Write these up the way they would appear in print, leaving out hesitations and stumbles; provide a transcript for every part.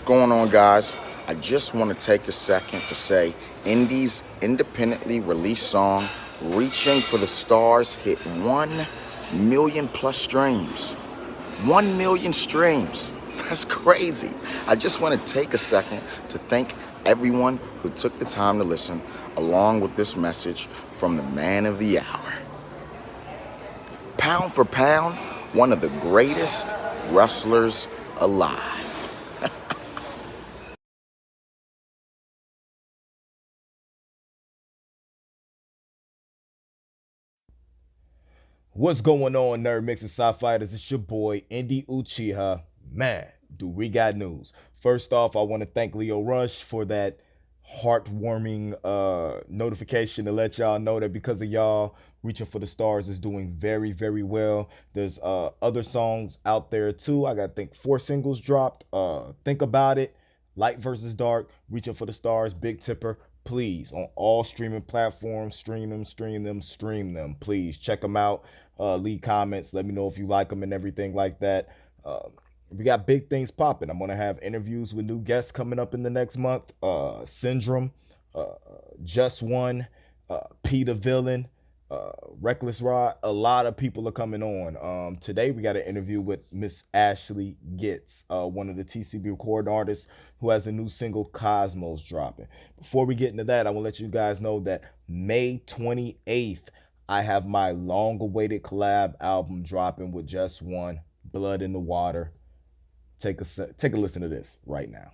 What's going on, guys? I just want to take a second to say Indie's independently released song, Reaching for the Stars, hit 1 million plus streams. 1 million streams. That's crazy. I just want to take a second to thank everyone who took the time to listen, along with this message from the man of the hour. Pound for pound, one of the greatest wrestlers alive. What's going on, Nerdmix and Sci-Fighters? It's your boy, Indy Uchiha. Man, do we got news. First off, I want to thank Leo Rush for that heartwarming notification to let y'all know that because of y'all, Reaching for the Stars is doing very, very well. There's other songs out there too. I got, I think, 4 singles dropped. Think About It, Light versus Dark, Reaching for the Stars, Big Tipper. Please, on all streaming platforms, stream them. Please check them out. Leave comments. Let me know if you like them and everything like that. We got big things popping. I'm going to have interviews with new guests coming up in the next month. Syndrome, Just One, P the Villain, Reckless Rod. A lot of people are coming on. Today we got an interview with Miss Ashley Getz, one of the TCB recording artists who has a new single, Cosmos, dropping. Before we get into that, I want to let you guys know that May 28th, I have my long-awaited collab album dropping with Just One, Blood in the Water. Take a listen to this right now.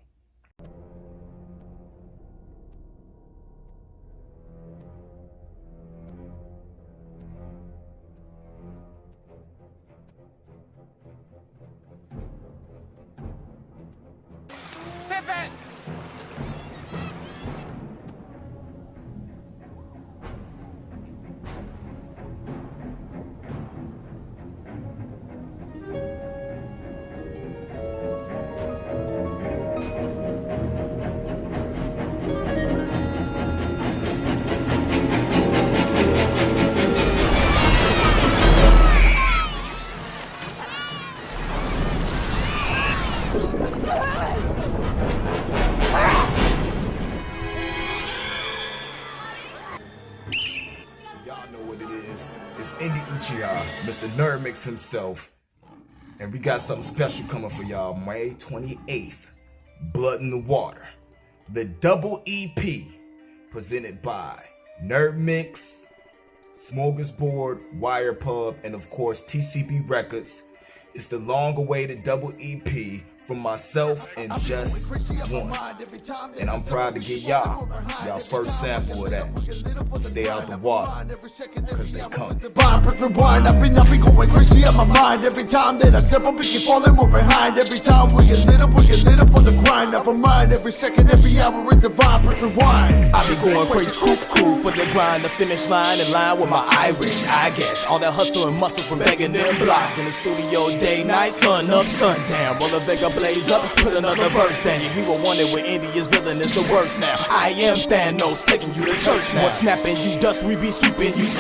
Indy Uchiha, Mr. Nerdmix himself, and we got something special coming for y'all. May 28th, Blood in the Water, the double EP, presented by Nerdmix, Smorgasbord, Wire Pub, and of course TCB Records. It's the long-awaited double EP from myself and Just One, and I'm proud to get y'all first sample of that. Stay out the water, cause they coming. I've been going crazy on my mind. Every time that I step up, we keep falling more behind. Every time we get lit up for the grind. Never mind, every second, every hour is divine. Press rewind. I be going crazy, cool for the grind. The finish line in line with my iris, I guess. All that hustle and muscle from begging them blocks. In the studio, day, night, sun up, sundown. Roll a Vega blaze up, put another verse down. Your hero wanted with Indy is villain is the worst now. I am Thanos, taking you to church now. What's snapping you dust, we be swooping you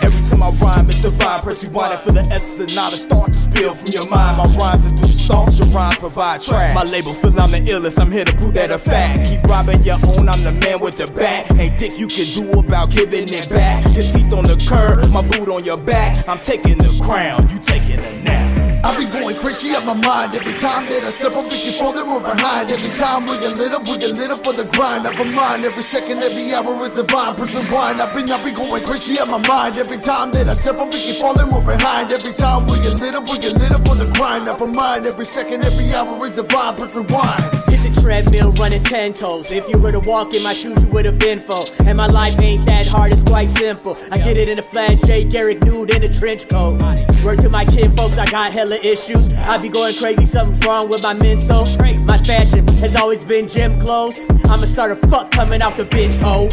Every time I rhyme, it's divine. Press rewind for the essence and not a start to spill from your mind. My rhymes induce thoughts, your rhymes provide trash. My label feel I'm the illest, I'm here to prove that a fact. Keep robbing your own, I'm the man with the bat. Ain't dick you can do about giving it back. Your teeth on the curb, my boot on your back. I'm taking the crown, you taking it now. I be going crazy on my mind. Every time that I step up, we keep falling more behind. Every time we get lit up for the grind. Never mind, every second, every hour is divine. Press rewind. I be going crazy on my mind. Every time that I step up, we keep falling more behind. Every time we get lit up for the grind. Never mind, every second, every hour is divine. Press rewind. Hit the treadmill running 10 toes. If you were to walk in my shoes, you would have been full. And my life ain't that hard, it's quite simple. I get it in a flat shade, Garrick nude in a trench coat. Word to my kin folks, I got hella issues. I be going crazy, something's wrong with my mental. My fashion has always been gym clothes. I'ma start a fuck coming out the bench, ho.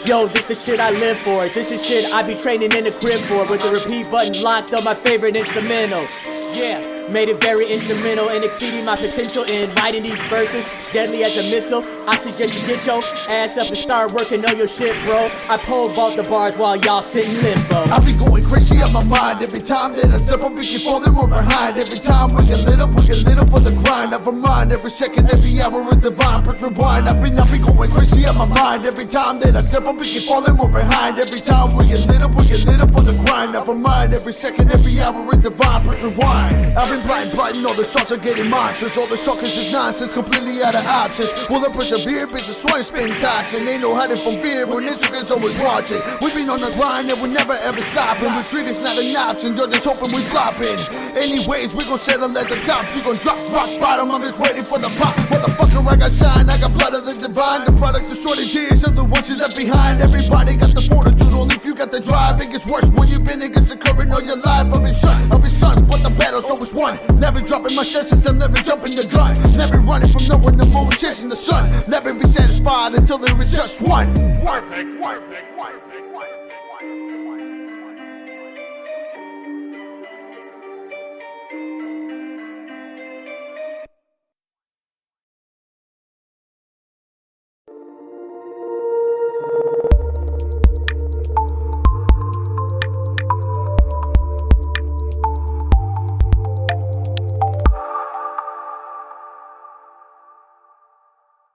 Yo, this the shit I live for. This is shit I be training in the crib for. With the repeat button locked on my favorite instrumental. Yeah. Made it very instrumental in exceeding my potential in writing these verses, deadly as a missile. I suggest you get your ass up and start working on your shit, bro. I pole vault the bars while y'all sit in limbo. I be going crazy on my mind every time that I step up, we keep falling more behind. Every time we get lit up for the grind. Never mind, every second, every hour is divine. Press rewind. I be going crazy on my mind every time that I step up, we keep falling more behind. Every time we get lit up for the grind. Never mind, every second, every hour is divine. Press rewind. I've been blind, all the shots are getting monsters. All the suckers is nonsense, completely out of options. Will I persevere? Bitches trying to spin toxin. Ain't no hiding from fear when Instagram's always watching. We've been on the grind and we're never ever stopping. Retreat is not an option, you're just hoping we flopping. Anyways, we gon' settle at the top. You gon' drop rock bottom, I'm just waiting for the pop. Motherfucker, I got shine, I got blood of the divine. The product of shorty tears of the ones you left behind. Everybody got the fortitude, only if you got the drive. It gets worse when you've been against the current all your life. I've been shut, I've been stunned, but the battle's always won. Never dropping my senses, I'm never jumping the gun. Never running from no one, the moon chasing the sun. Never be satisfied until there is just one.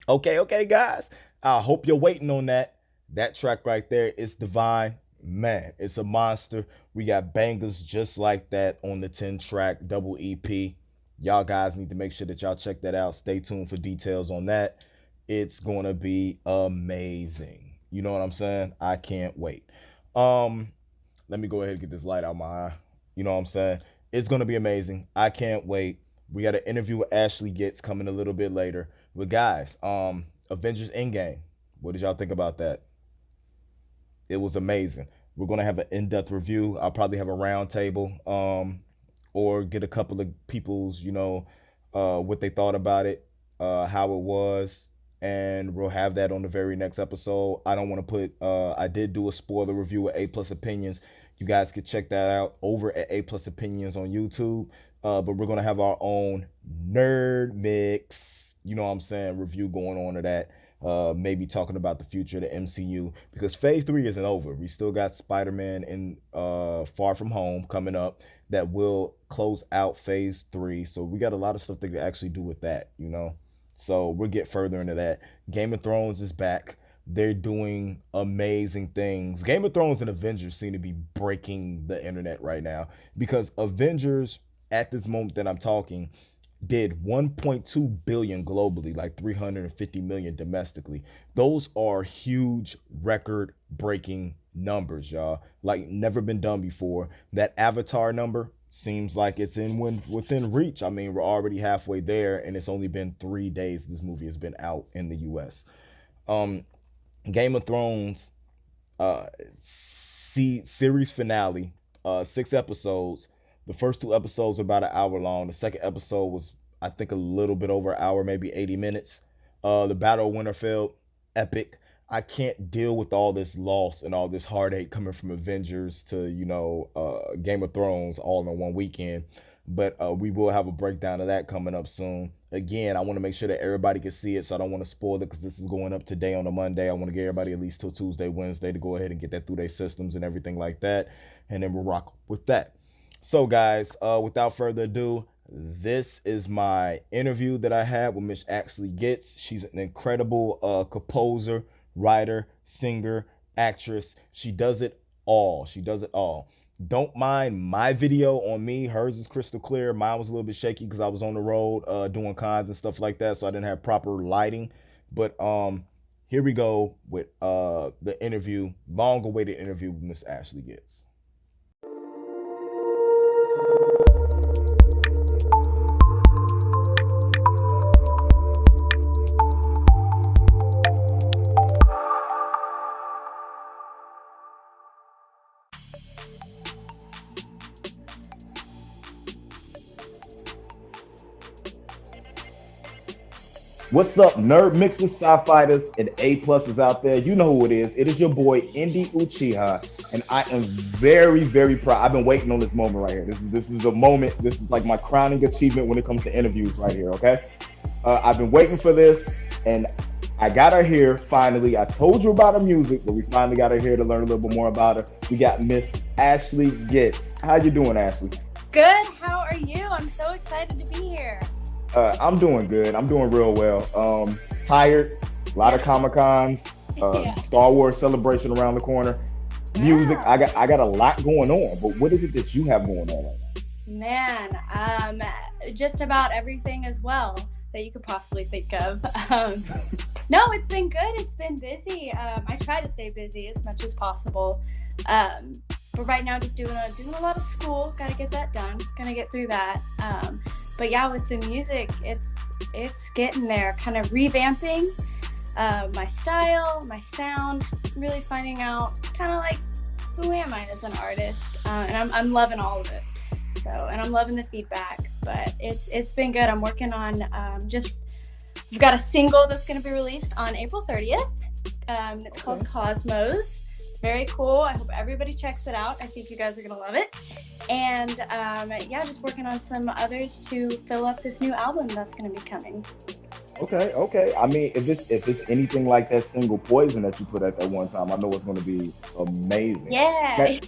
Okay, guys. I hope you're waiting on that. That track right there is divine. Man, it's a monster. We got bangers just like that on the 10-track double EP. Y'all guys need to make sure that y'all check that out. Stay tuned for details on that. It's going to be amazing. You know what I'm saying? I can't wait. Let me go ahead and get this light out my eye. You know what I'm saying? It's going to be amazing. I can't wait. We got an interview with Ashley Getz coming a little bit later. But guys, Avengers Endgame, what did y'all think about that? It was amazing. We're going to have an in-depth review. I'll probably have a round table or get a couple of people's, what they thought about it, how it was, and we'll have that on the very next episode. I don't want to put, I did do a spoiler review with A+ Opinions. You guys can check that out over at A+ Opinions on YouTube. But we're going to have our own Nerdmix, you know what I'm saying, review going on to that. Maybe talking about the future of the MCU, because phase 3 isn't over. We still got Spider-Man in Far From Home coming up that will close out phase 3. So we got a lot of stuff to actually do with that, So we'll get further into that. Game of Thrones is back. They're doing amazing things. Game of Thrones and Avengers seem to be breaking the internet right now, because Avengers, at this moment that I'm talking, did 1.2 billion globally, like 350 million domestically. Those are huge record-breaking numbers, y'all. Like, never been done before. That Avatar number seems like it's within reach. I mean, we're already halfway there, and it's only been 3 days this movie has been out in the US. Game of Thrones series finale, 6 episodes. The first 2 episodes are about an hour long. The second episode was, I think, a little bit over an hour, maybe 80 minutes. The Battle of Winterfell, epic. I can't deal with all this loss and all this heartache coming from Avengers to, Game of Thrones all in one weekend. But we will have a breakdown of that coming up soon. Again, I want to make sure that everybody can see it, so I don't want to spoil it because this is going up today on a Monday. I want to get everybody at least till Tuesday, Wednesday to go ahead and get that through their systems and everything like that. And then we'll rock with that. So guys, without further ado, this is my interview that I had with Miss Ashley Getz. She's an incredible composer, writer, singer, actress. She does it all. Don't mind my video on me. Hers is crystal clear. Mine was a little bit shaky because I was on the road doing cons and stuff like that, so I didn't have proper lighting. But here we go with the interview, long-awaited interview with Miss Ashley Getz. What's up, Nerdmixers, Sci-Fighters, and A+'s out there? You know who it is. It is your boy, Indy Uchiha, and I am very, very proud. I've been waiting on this moment right here. This is a moment. This is like my crowning achievement when it comes to interviews right here. Okay, I've been waiting for this, and I got her here finally. I told you about her music, but we finally got her here to learn a little bit more about her. We got Miss Ashley Getz. How you doing, Ashley? Good. How are you? I'm so excited to be here. I'm doing good. I'm doing real well. Tired. A lot of Comic-Cons. Star Wars celebration around the corner. Music. I got a lot going on. But what is it that you have going on right now? Man, just about everything as well that you could possibly think of. No, it's been good. It's been busy. I try to stay busy as much as possible. But right now, just doing a lot of school. Got to get that done. Gonna get through that. But yeah, with the music, it's getting there. Kind of revamping my style, my sound. Really finding out kind of like who am I as an artist. And I'm loving all of it. So, and I'm loving the feedback. But it's been good. I'm working on we've got a single that's going to be released on April 30th. It's called Cosmos. It's very cool. I hope everybody checks it out. I think you guys are going to love it. And yeah, just working on some others to fill up this new album that's going to be coming. Okay. I mean, if it's anything like that single Poison that you put at that one time, I know it's going to be amazing. Yeah.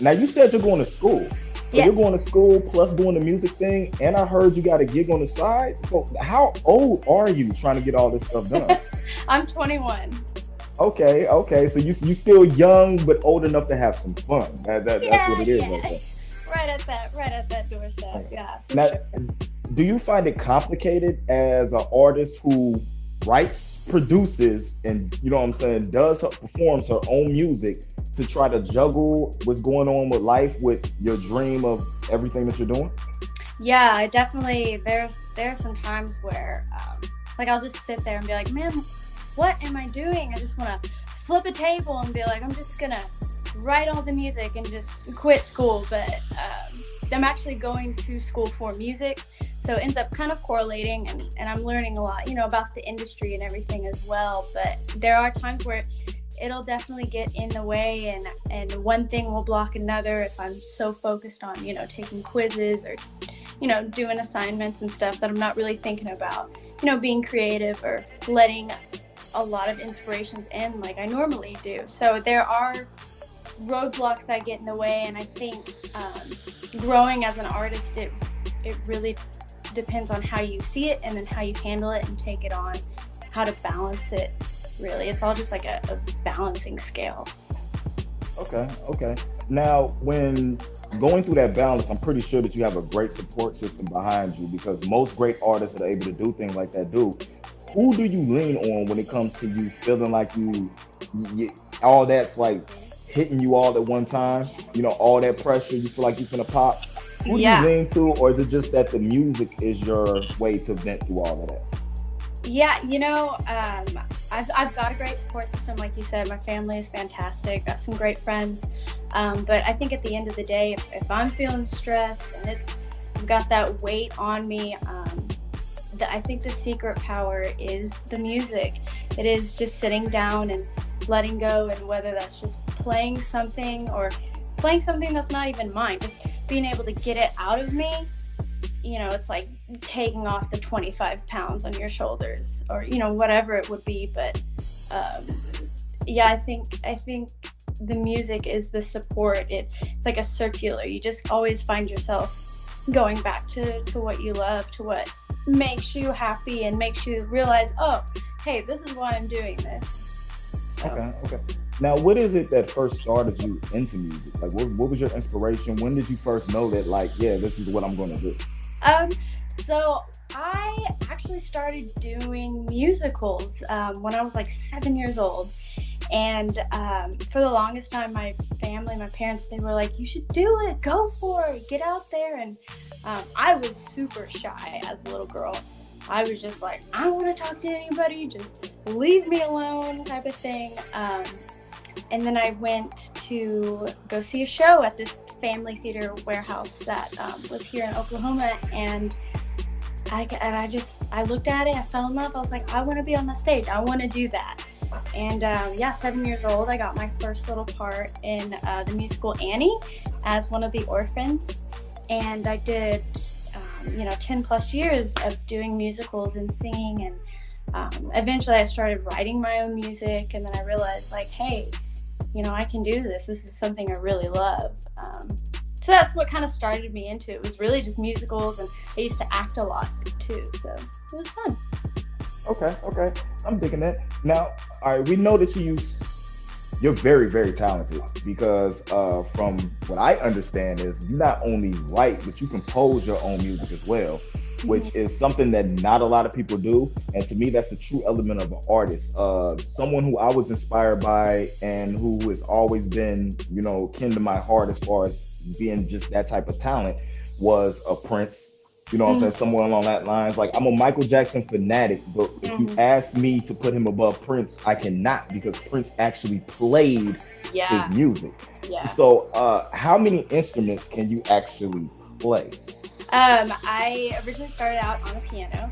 Now you said you're going to school. So Yes. You're going to school plus doing the music thing, and I heard you got a gig on the side. So how old are you trying to get all this stuff done? I'm 21. Okay. So you still young, but old enough to have some fun. That's what it is. Yeah. Right there. Right at that doorstep. Okay. Yeah. For Now, sure. do you find it complicated as an artist who writes, produces, and you know what I'm saying, performs her own music to try to juggle what's going on with life with your dream of everything that you're doing? Yeah, I definitely. There are some times where, like, I'll just sit there and be like, man, what am I doing? I just want to flip a table and be like, I'm just gonna write all the music and just quit school. But I'm actually going to school for music, so it ends up kind of correlating, and I'm learning a lot, about the industry and everything as well. But there are times where it'll definitely get in the way, and one thing will block another if I'm so focused on, taking quizzes or, doing assignments and stuff that I'm not really thinking about, being creative or letting a lot of inspirations in like I normally do. So there are roadblocks that get in the way, and I think growing as an artist, it really depends on how you see it and then how you handle it and take it on, how to balance it. Really, it's all just like a balancing scale. Okay. Now, when going through that balance, I'm pretty sure that you have a great support system behind you, because most great artists that are able to do things like that do. Who do you lean on when it comes to you feeling like you all that's like hitting you all at one time? All that pressure, you feel like you're gonna pop. Who do you lean to, or is it just that the music is your way to vent through all of that? Yeah, I've got a great support system, like you said. My family is fantastic. Got some great friends. But I think at the end of the day, if I'm feeling stressed and I've got that weight on me, I think the secret power is the music. It is just sitting down and letting go, and whether that's just playing something or playing something that's not even mine, just being able to get it out of me. It's like taking off the 25 pounds on your shoulders, or, whatever it would be. But yeah, I think the music is the support. It's like a circular. You just always find yourself going back to what you love, to what makes you happy and makes you realize, oh, hey, this is why I'm doing this. So. Okay. Now, what is it that first started you into music? Like, what was your inspiration? When did you first know that, like, yeah, this is what I'm going to do? So I actually started doing musicals when I was like 7 years old. And for the longest time, my family, my parents, they were like, you should do it, go for it, get out there. And I was super shy as a little girl. I was just like, I don't want to talk to anybody, just leave me alone type of thing. And then I went to go see a show at this family theater warehouse that was here in Oklahoma, and I looked at it, I fell in love. I was like, I want to be on the stage, I want to do that. And yeah, 7 years old, I got my first little part in the musical Annie as one of the orphans. And I did, 10 plus years of doing musicals and singing. And eventually I started writing my own music. And then I realized, like, hey, I can do this. This is something I really love. So that's what kind of started me into it. It was really just musicals, and I used to act a lot too. So it was fun. Okay. I'm digging that. Now, all right, we know that you're very, very talented because from what I understand is you not only write, but you compose your own music as well, which is something that not a lot of people do. And to me, that's the true element of an artist. Someone who I was inspired by and who has always been, kin to my heart as far as being just that type of talent was a Prince. You know what I'm saying? Somewhere along that lines. Like, I'm a Michael Jackson fanatic, but if you ask me to put him above Prince, I cannot, because Prince actually played his music. Yeah. So how many instruments can you actually play? I originally started out on the piano,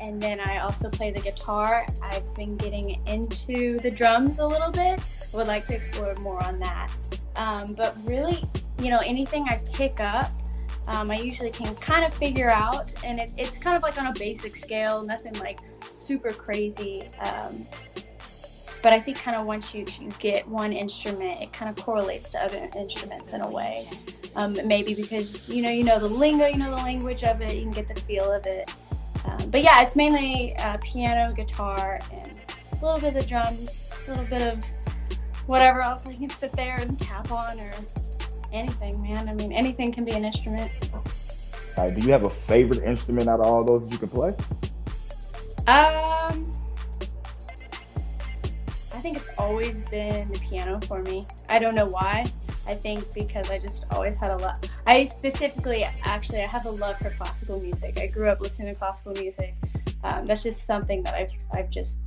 and then I also play the guitar. I've been getting into the drums a little bit. I would like to explore more on that. But really, anything I pick up, I usually can kind of figure out, and it's kind of like on a basic scale, nothing like super crazy. But I think kind of once you get one instrument, it kind of correlates to other instruments in a way. Maybe because, you know the lingo, you know the language of it, you can get the feel of it. But yeah, it's mainly piano, guitar, and a little bit of the drums, a little bit of whatever else I can sit there and tap on, or anything, man. I mean, anything can be an instrument. All right, do you have a favorite instrument out of all those that you can play? I think it's always been the piano for me. I don't know why. I think because I just always had a lot. I have a love for classical music. I grew up listening to classical music. That's just something that I've just,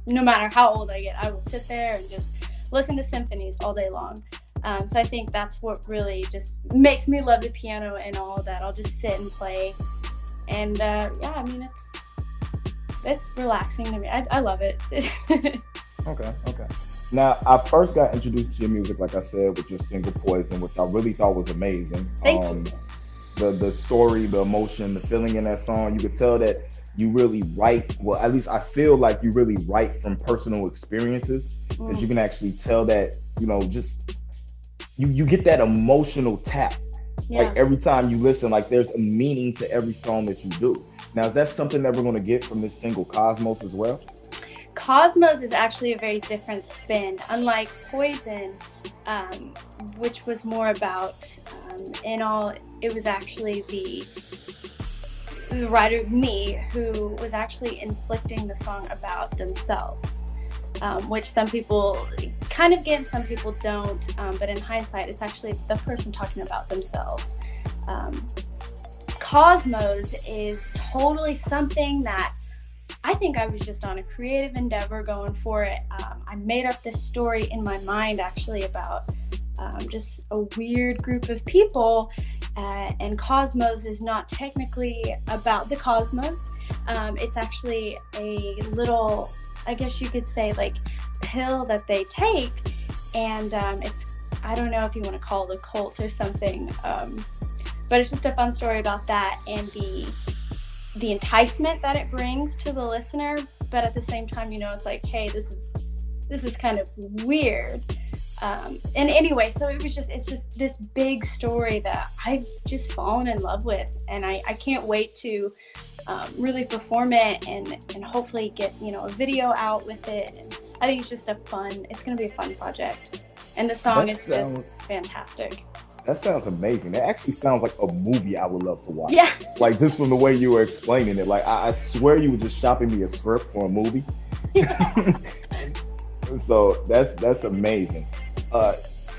no matter how old I get, I will sit there and just listen to symphonies all day long. So I think that's what really just makes me love the piano and all that. I'll just sit and play. And I mean, it's relaxing to me. I love it. Okay. Now, I first got introduced to your music, like I said, with your single Poison, which I really thought was amazing. Thank you. The story, the emotion, the feeling in that song, you could tell that you really write, well, at least I feel like you really write from personal experiences, because you can actually tell that, just, you get that emotional tap. Yeah. Like every time you listen, like there's a meaning to every song that you do. Now, is that something that we're going to get from this single Cosmos as well? Cosmos is actually a very different spin. Unlike Poison, which was more about, it was actually the writer, me, who was actually inflicting the song about themselves, which some people kind of get and some people don't, but in hindsight, it's actually the person talking about themselves. Cosmos is totally something that I think I was just on a creative endeavor going for it. I made up this story in my mind actually about just a weird group of people, and Cosmos is not technically about the cosmos. It's actually a little, I guess you could say, like, pill that they take, and I don't know if you want to call it a cult or something, but it's just a fun story about that and the enticement that it brings to the listener, but at the same time, it's like, hey, this is kind of weird. And anyway, so it's just this big story that I've just fallen in love with, and I can't wait to really perform it and hopefully get a video out with it. And I think it's going to be a fun project, and the song is just fantastic. That sounds amazing. That actually sounds like a movie I would love to watch. Yeah. Like, just from the way you were explaining it. Like, I swear you were just shopping me a script for a movie. Yeah. So that's amazing. I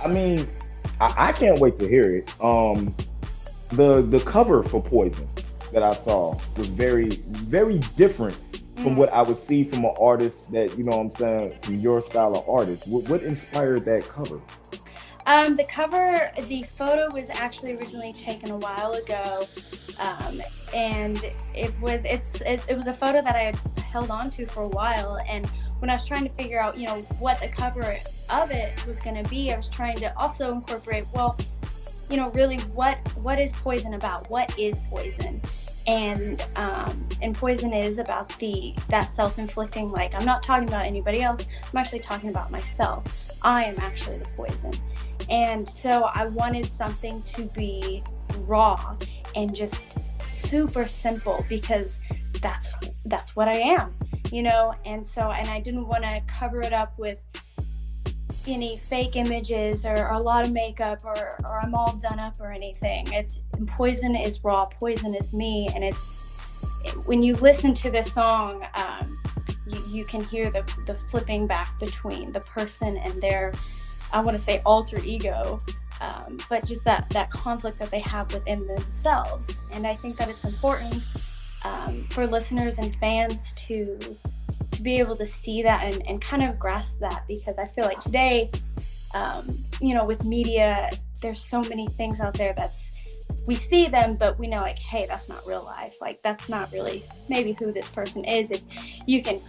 mean, I can't wait to hear it. The cover for Poison that I saw was very, very different from what I would see from an artist that, from your style of artist. What inspired that cover? The photo was actually originally taken a while ago, and it was a photo that I had held on to for a while. And when I was trying to figure out, what the cover of it was going to be, I was trying to also incorporate, well, really what is Poison about? What is Poison? And Poison is about that self-inflicting, like, I'm not talking about anybody else, I'm actually talking about myself. I am actually the poison. And so I wanted something to be raw and just super simple, because that's what I am, and I didn't want to cover it up with any fake images or a lot of makeup or I'm all done up or anything. Poison is raw, Poison is me. And when you listen to this song, you can hear the flipping back between the person and their, I want to say, alter ego, but just that conflict that they have within themselves. And I think that it's important for listeners and fans to be able to see that and kind of grasp that, because I feel like today, with media, there's so many things out there we see them, but we know, like, hey, that's not real life. Like, that's not really maybe who this person is. If you can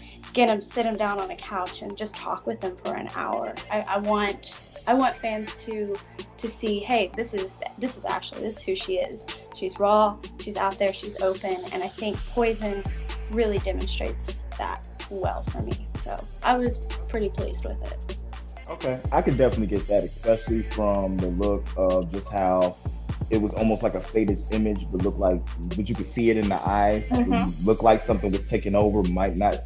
sit them down on a couch and just talk with them for an hour. I want fans to see, hey, this is who she is. She's raw, she's out there, she's open, and I think Poison really demonstrates that well for me. So I was pretty pleased with it. Okay, I could definitely get that, especially from the look of just how it was almost like a faded image, but you could see it in the eyes. Mm-hmm. It looked like something was taking over, might not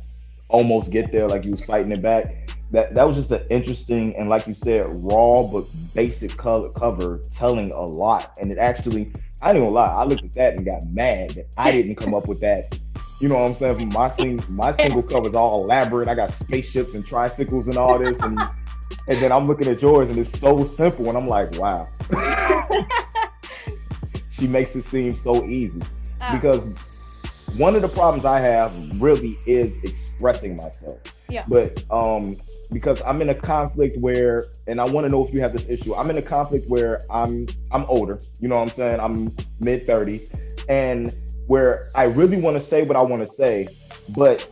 almost get there, like you was fighting it back. That was just an interesting, and like you said, raw but basic cover, telling a lot. And it actually, I ain't gonna lie, I looked at that and got mad that I didn't come up with that. You know what I'm saying? My single cover is all elaborate. I got spaceships and tricycles and all this, and then I'm looking at yours and it's so simple, and I'm like, wow. She makes it seem so easy. Because one of the problems I have really is expressing myself. Yeah. But because I'm in a conflict where, and I want to know if you have this issue, I'm in a conflict where I'm older, you know what I'm saying? I'm mid-30s, and where I really want to say what I want to say, but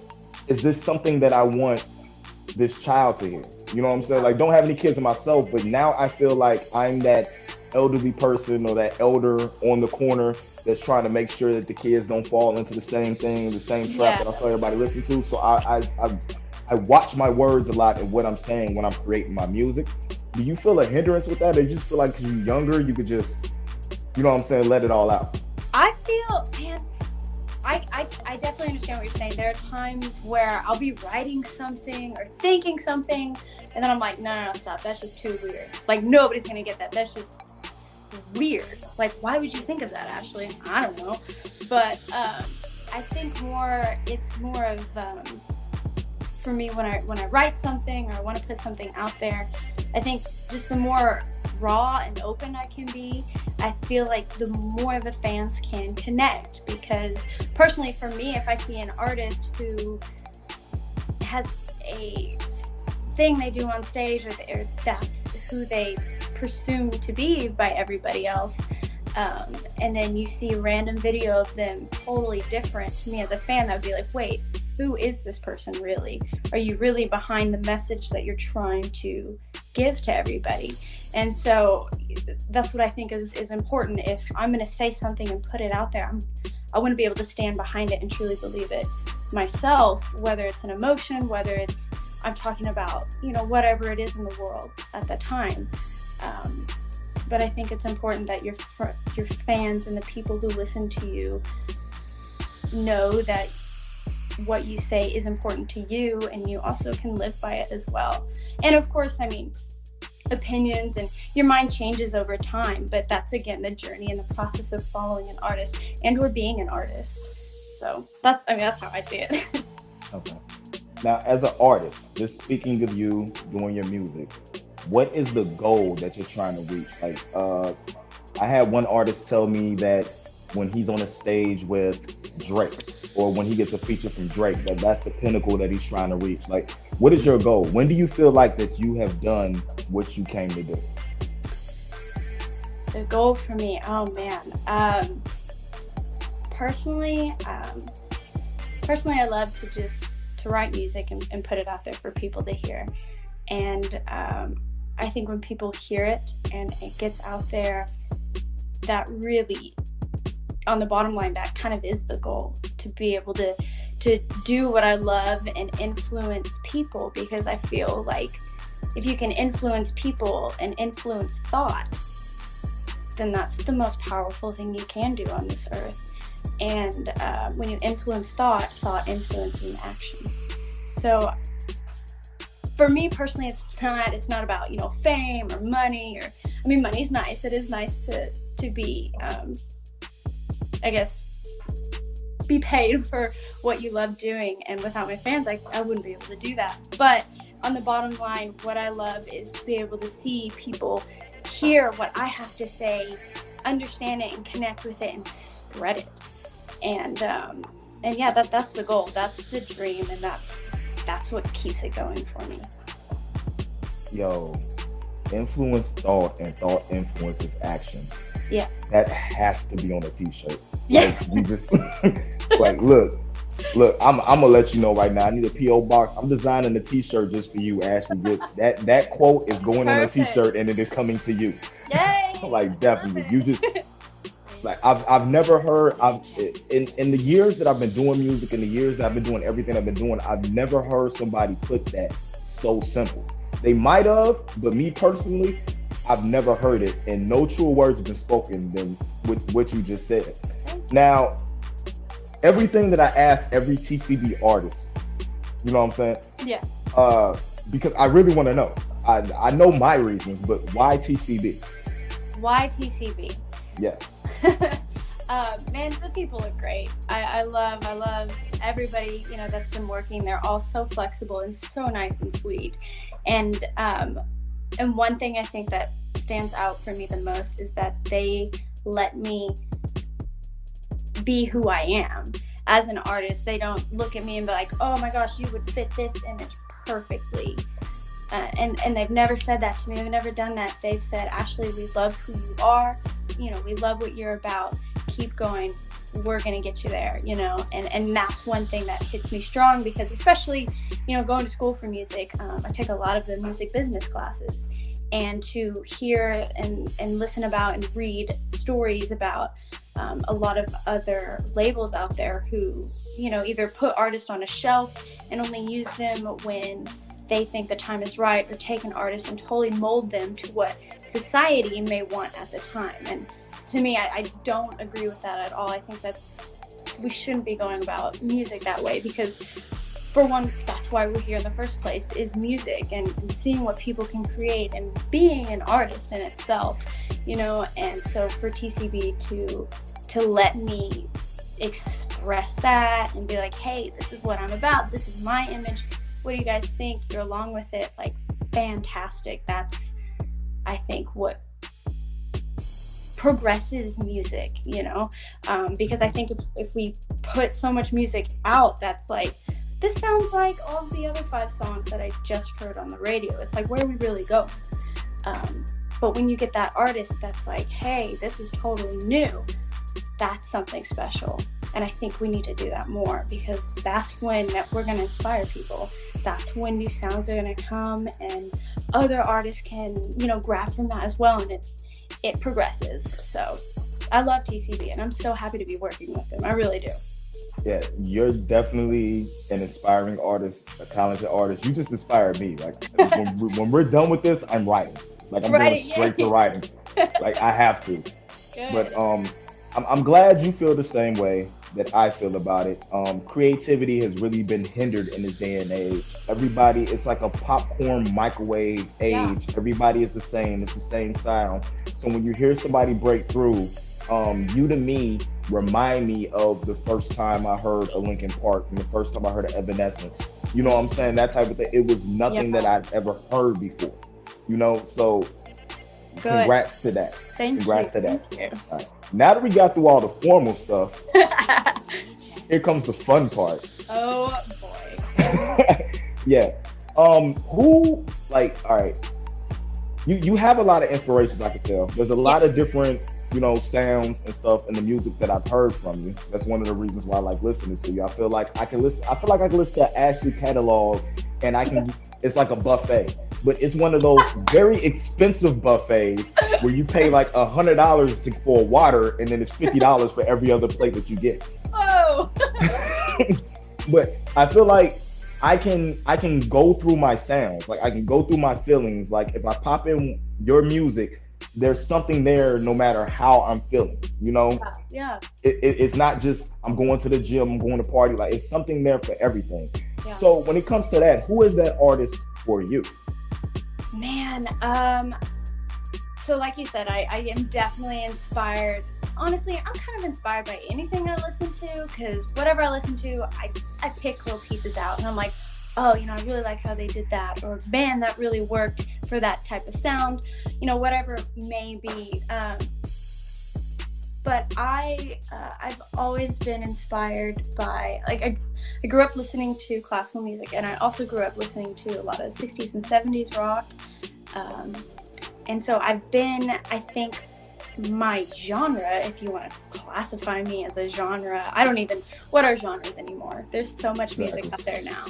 is this something that I want this child to hear? You know what I'm saying? Like, don't have any kids of myself, but now I feel like I'm that elderly person or that elder on the corner that's trying to make sure that the kids don't fall into the same thing, the same trap that I saw everybody listen to. So I watch my words a lot and what I'm saying when I'm creating my music. Do you feel a hindrance with that? Or you just feel like 'cause you're younger, you could just, you know what I'm saying, let it all out? I feel, man, I definitely understand what you're saying. There are times where I'll be writing something or thinking something, and then I'm like, no, stop. That's just too weird. Like, nobody's going to get that. That's just weird. Like, why would you think of that, Ashley? I don't know. But I think it's more of, for me, when I write something or I want to put something out there, I think just the more raw and open I can be, I feel like the more the fans can connect. Because personally, for me, if I see an artist who has a thing they do on stage, or that's who they presume to be by everybody else, and then you see a random video of them totally different, to me as a fan, that would be like, wait, who is this person really? Are you really behind the message that you're trying to give to everybody? And so that's what I think is important. If I'm going to say something and put it out there, I want to be able to stand behind it and truly believe it myself, whether it's an emotion, whether it's I'm talking about, whatever it is in the world at the time. But I think it's important that your fans and the people who listen to you know that what you say is important to you, and you also can live by it as well. And of course, opinions and your mind changes over time, but that's, again, the journey and the process of following an artist or being an artist. So that's how I see it. Okay. Now, as an artist, just speaking of you doing your music, what is the goal that you're trying to reach? Like, I had one artist tell me that when he's on a stage with Drake, or when he gets a feature from Drake, that's the pinnacle that he's trying to reach. Like, what is your goal? When do you feel like that you have done what you came to do? The goal for me, oh man. Personally, I love to write music and put it out there for people to hear. And I think when people hear it and it gets out there, that really, on the bottom line, that kind of is the goal, to be able to do what I love and influence people, because I feel like if you can influence people and influence thought, then that's the most powerful thing you can do on this earth. And when you influence thought influences action. So for me personally, it's not about, fame or money, or, I mean, money's nice. It is nice to be, I guess, be paid for what you love doing. And without my fans, I wouldn't be able to do that. But on the bottom line, what I love is to be able to see people hear what I have to say, understand it and connect with it and spread it. And yeah, that's the goal. That's the dream, and that's what keeps it going for me. Yo, influence thought and thought influences action. Yeah. That has to be on a t-shirt. Yeah. Like, we just like look, I'm gonna let you know right now. I need a P.O. box. I'm designing a t-shirt just for you, Ashley. That quote is going on a t-shirt, and it is coming to you. Yay! Like, definitely. You just like I've never heard in the years that I've been doing music, in the years that I've been doing everything I've been doing, I've never heard somebody put that so simple. They might have, but me personally, I've never heard it, and no truer words have been spoken than with what you just said. Now, everything that I ask every TCB artist, you know what I'm saying? Yeah. Because I really want to know. I know my reasons, but why TCB? Why TCB? Yeah. Man, the people are great. I love everybody, that's been working. They're all so flexible and so nice and sweet. And one thing I think that stands out for me the most is that they let me be who I am as an artist. They don't look at me and be like, oh my gosh, you would fit this image perfectly. And they've never said that to me. They've never done that. They've said, Ashley, we love who you are. We love what you're about. Keep going. We're going to get you there, and that's one thing that hits me strong, because especially, going to school for music, I take a lot of the music business classes, and to hear and listen about and read stories about a lot of other labels out there who, either put artists on a shelf and only use them when they think the time is right, or take an artist and totally mold them to what society may want at the time. And to me, I don't agree with that at all. I think we shouldn't be going about music that way, because for one, that's why we're here in the first place, is music and seeing what people can create and being an artist in itself, and so for TCB to let me express that and be like, hey, this is what I'm about, this is my image, what do you guys think? You're along with it, like, fantastic. That's, I think, what progresses music, because I think if we put so much music out that's like, this sounds like all the other 5 songs that I just heard on the radio, it's like, where do we really go? But when you get that artist that's like, hey, this is totally new, that's something special. And I think we need to do that more, because that's when we're going to inspire people. That's when new sounds are going to come, and other artists can, grab from that as well, and it progresses. So I love TCB, and I'm so happy to be working with them. I really do. Yeah, you're definitely an inspiring artist, a talented artist. You just inspired me. Like, when we're done with this, I'm writing. Like, I'm going straight to writing. Like, I have to. Good. But I'm glad you feel the same way that I feel about it. Creativity has really been hindered in this day and age. Everybody, it's like a popcorn microwave age. Yeah. Everybody is the same. It's the same sound. So when you hear somebody break through, you to me remind me of the first time I heard a Linkin Park and the first time I heard an Evanescence. You know what I'm saying? That type of thing. It was nothing that I'd ever heard before. So good. Congrats to that. Congrats to that. Thank you. All right. Now that we got through all the formal stuff, here comes the fun part. Oh boy. Yeah. All right. you have a lot of inspirations, I can tell. There's a lot of different, you know, sounds and stuff in the music that I've heard from you. That's one of the reasons why I like listening to you. I feel like I can listen to Ashley catalog, and it's like a buffet. But it's one of those very expensive buffets where you pay like $100 for water, and then it's $50 for every other plate that you get. Oh. But I feel like I can go through my sounds, like I can go through my feelings. Like if I pop in your music, there's something there no matter how I'm feeling, you know? Yeah. It's not just I'm going to the gym, I'm going to party. Like it's something there for everything. Yeah. So when it comes to that, who is that artist for you? Man, so like you said, I am definitely inspired. Honestly, I'm kind of inspired by anything I listen to, because whatever I listen to, I pick little pieces out, and I'm like, oh, you know, I really like how they did that, or man, that really worked for that type of sound, you know, whatever it may be. But I've always been inspired by, like, I grew up listening to classical music, and I also grew up listening to a lot of 60s and 70s rock. And so I've been, I think, my genre, if you want to classify me as a genre, I don't even, what are genres anymore? There's so much music out there now.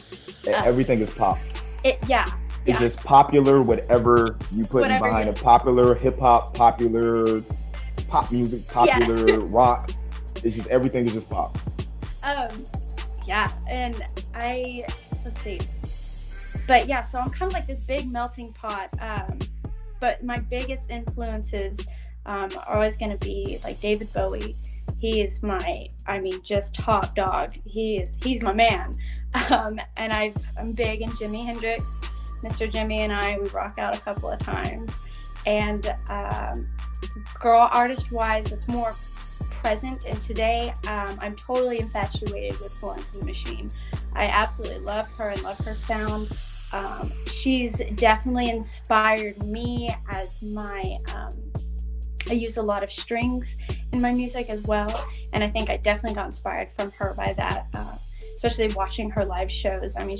Everything is pop. It's just popular, whatever you put behind it. Popular hip-hop, popular pop music, popular rock. It's just, everything is just pop. Yeah, and let's see. But yeah, so I'm kind of like this big melting pot. But my biggest influences are always going to be like David Bowie. He is just top dog. He's my man. And I'm big in Jimi Hendrix. Mr. Jimmy and we rock out a couple of times. And girl artist wise, it's more present. And today, I'm totally infatuated with Florence and the Machine. I absolutely love her and love her sound. She's definitely inspired me as I use a lot of strings in my music as well, and I think I definitely got inspired from her by that, especially watching her live shows. I mean,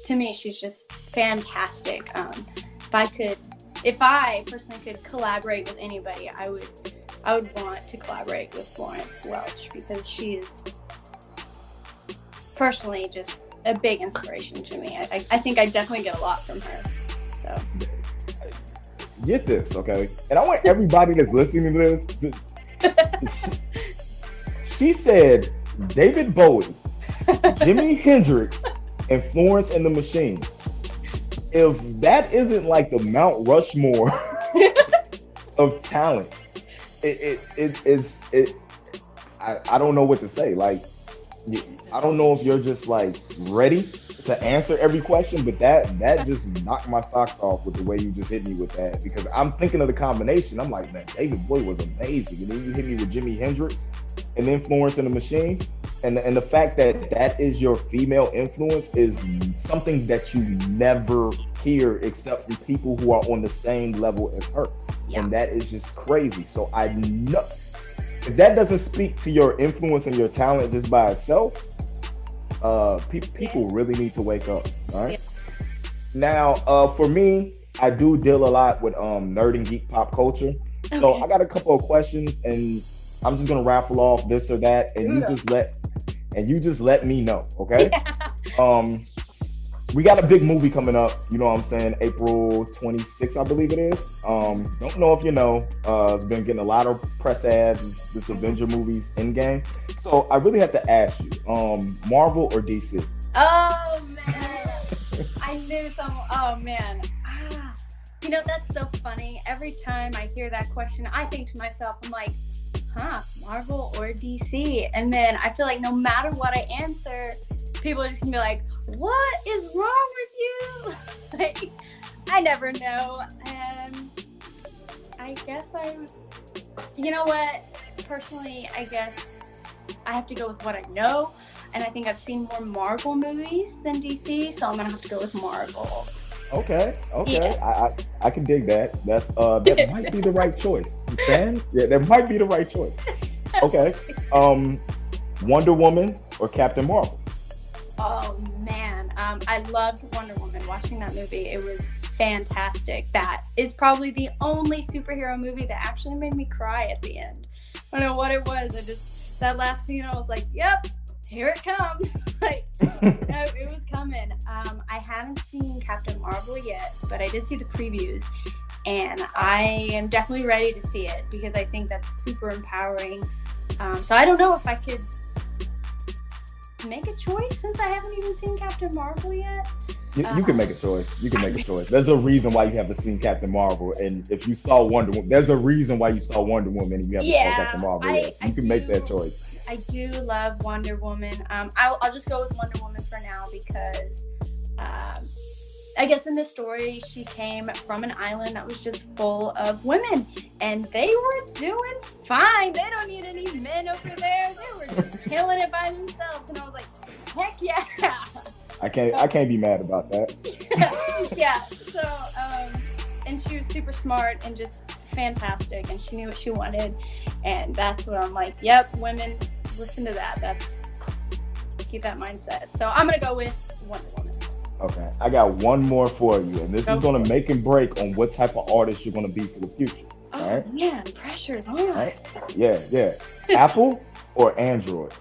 to me, she's just fantastic. If I personally could collaborate with anybody, I would want to collaborate with Florence Welch, because she is personally just a big inspiration to me. I think I definitely get a lot from her. So get this, okay? And I want everybody that's listening to this. She said David Bowie, Jimi Hendrix, and Florence and the Machine. If that isn't like the Mount Rushmore of talent, I don't know what to say. Like, I don't know if you're just like ready to answer every question, but that just knocked my socks off with the way you just hit me with that, because I'm thinking of the combination. I'm like, man, David Bowie was amazing, and then you hit me with Jimi Hendrix and then Florence and the Machine, and the fact that is your female influence is something that you never hear except from people who are on the same level as her. And that is just crazy. So I know if that doesn't speak to your influence and your talent just by itself, people really need to wake up. All right. Now, for me, I do deal a lot with nerd and geek pop culture. So I got a couple of questions, and I'm just gonna raffle off this or that, and you just let me know, okay? We got a big movie coming up, you know what I'm saying, April 26th, I believe it is. Don't know if you know, it's been getting a lot of press ads, this Avenger movie's Endgame. So I really have to ask you, Marvel or DC? Oh, man. I knew oh, man. You know, that's so funny. Every time I hear that question, I think to myself, I'm like, Marvel or DC? And then I feel like no matter what I answer, people are just gonna be like, what is wrong with you? Like, I never know. And I guess you know what? Personally, I guess I have to go with what I know. And I think I've seen more Marvel movies than DC, so I'm gonna have to go with Marvel. Okay. Yeah. I can dig that. That might be the right choice. Dan? Yeah, that might be the right choice. Okay. Wonder Woman or Captain Marvel? Oh man, I loved Wonder Woman. Watching that movie, it was fantastic. That is probably the only superhero movie that actually made me cry at the end. I don't know what it was. That last scene, I was like, yep, here it comes. Like, it was coming. I haven't seen Captain Marvel yet, but I did see the previews, and I am definitely ready to see it because I think that's super empowering. So I don't know if I could make a choice since I haven't even seen Captain Marvel yet. You can make a choice. You can make a choice. There's a reason why you haven't seen Captain Marvel, and if you saw Wonder Woman, there's a reason why you saw Wonder Woman and you haven't saw Captain Marvel yet. So you can make that choice. I do love Wonder Woman. I'll just go with Wonder Woman for now because I guess in this story she came from an island that was just full of women, and they were doing fine. They don't need any men over there. They were just killing it by themselves, and I was like, heck yeah. I can't be mad about that. Yeah. So, and she was super smart and just fantastic, and she knew what she wanted, and that's what I'm like. Yep, women, listen to that. Keep that mindset. So I'm gonna go with Wonder Woman. Okay, I got one more for you, and this is gonna make and break on what type of artist you're gonna be for the future. Oh, all right? Man, pressure's on. All right? Yeah. Apple or Android?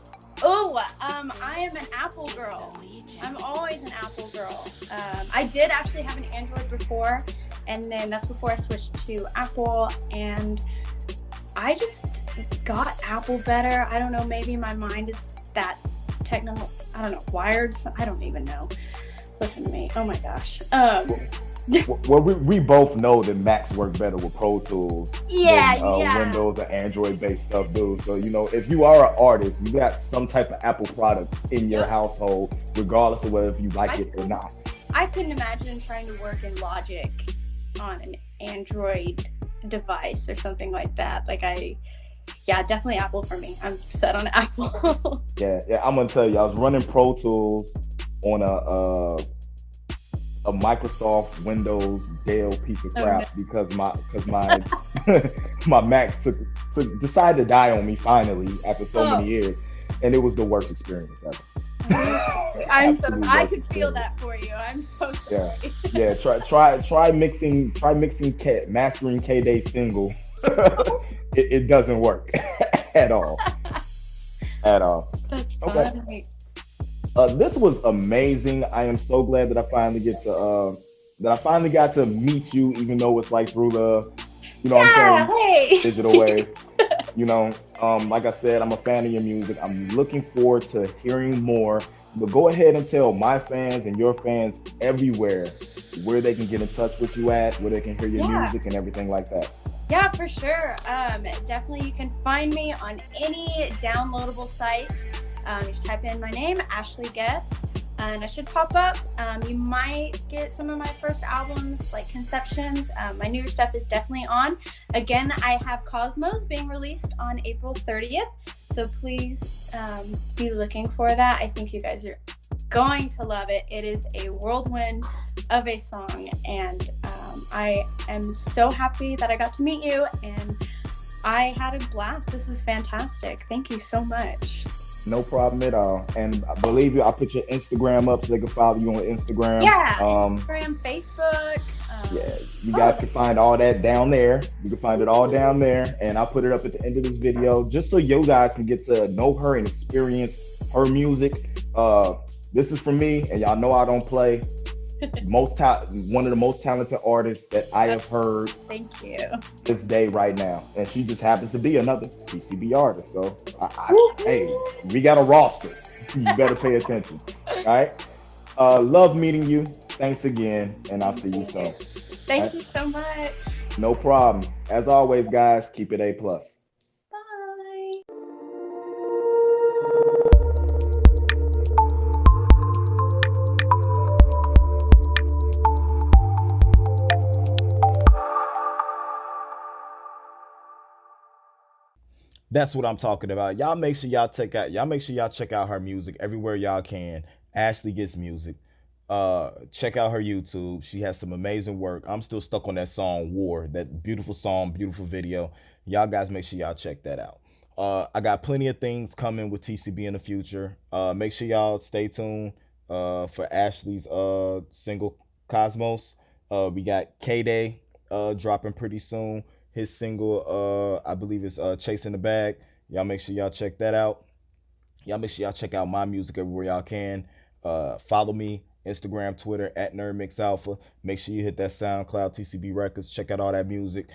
Oh, I am an Apple girl. I'm always an Apple girl. I did actually have an Android before, and then that's before I switched to Apple, and I just got Apple better. I don't know, maybe my mind is that wired. I don't even know. Listen to me. Oh my gosh. Well, we both know that Macs work better with Pro Tools than Windows or Android-based stuff do. So, if you are an artist, you got some type of Apple product in your household, regardless of whether you like it or not. I couldn't imagine trying to work in Logic on an Android device or something like that. Definitely Apple for me. I'm set on Apple. Yeah, I'm gonna tell you, I was running Pro Tools on a Microsoft Windows Dell piece of crap because my my Mac decided to die on me finally after so many years, and it was the worst experience ever. I could feel that for you. I'm so sorry. Yeah. Try mastering K-Day single. it doesn't work at all. That's funny. Okay. This was amazing. I am so glad that I finally got to meet you, even though it's like through the, digital ways. Like I said, I'm a fan of your music. I'm looking forward to hearing more. But go ahead and tell my fans and your fans everywhere where they can get in touch with you at, where they can hear your music and everything like that. Yeah, for sure. Definitely, you can find me on any downloadable site. You just type in my name, Ashley Getz, and it should pop up. You might get some of my first albums, like Conceptions. My newer stuff is definitely on. Again, I have Cosmos being released on April 30th, so please be looking for that. I think you guys are going to love it. It is a whirlwind of a song, and I am so happy that I got to meet you, and I had a blast. This was fantastic. Thank you so much. No problem at all. And I believe you, I'll put your Instagram up so they can follow you on Instagram. Yeah, Instagram, Facebook. You guys can find all that down there. You can find it all down there. And I'll put it up at the end of this video just so you guys can get to know her and experience her music. This is for me, and y'all know I don't play. One of the most talented artists that I have heard. Thank you. This day right now, and she just happens to be another PCB artist. So, hey, we got a roster. You better pay attention. All right. Love meeting you. Thanks again, and I'll see you soon. Thank you so much. No problem. As always, guys, keep it A+. Bye. That's what I'm talking about. Y'all make sure y'all check out her music everywhere y'all can. Ashley Getz Music. Check out her YouTube. She has some amazing work. I'm still stuck on that song War, that beautiful song, beautiful video. Y'all guys make sure y'all check that out. I got plenty of things coming with TCB in the future. Make sure y'all stay tuned for Ashley's single Cosmos. We got K-Day dropping pretty soon. His single, I believe it's Chasing the Bag. Y'all make sure y'all check that out. Y'all make sure y'all check out my music everywhere y'all can. Follow me, Instagram, Twitter, at Nerdmix Alpha. Make sure you hit that SoundCloud, TCB Records. Check out all that music.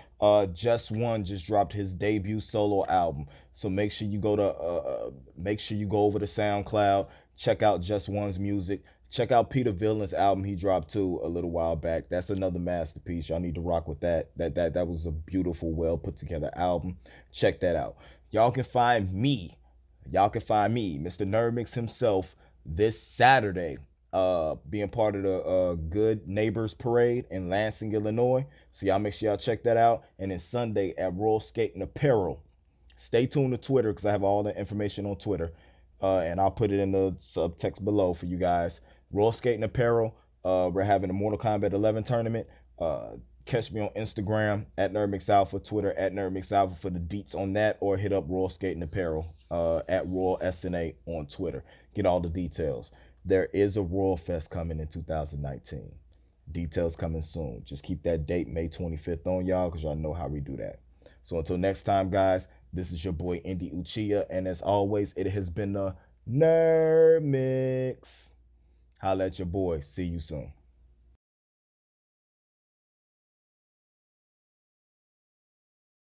Just One just dropped his debut solo album. So make sure you go over to SoundCloud. Check out Just One's music. Check out Peter Villain's album he dropped too a little while back. That's another masterpiece. Y'all need to rock with that. That was a beautiful, well put together album. Check that out. Y'all can find me, Mr. Nerdmix himself, this Saturday, being part of the Good Neighbors Parade in Lansing, Illinois. So y'all make sure y'all check that out. And then Sunday at Royal Skating Apparel. Stay tuned to Twitter because I have all the information on Twitter. And I'll put it in the subtext below for you guys. Royal Skating Apparel. We're having a Mortal Kombat 11 tournament. Catch me on Instagram at Nerdmix Alpha, Twitter at Nerdmix Alpha for the deets on that, or hit up Royal Skating Apparel at Royal SNA on Twitter. Get all the details. There is a Royal Fest coming in 2019. Details coming soon. Just keep that date, May 25th, on y'all, because y'all know how we do that. So until next time, guys, this is your boy Indy Uchiha, and as always, it has been the Nerdmix. Holla at your boy. See you soon.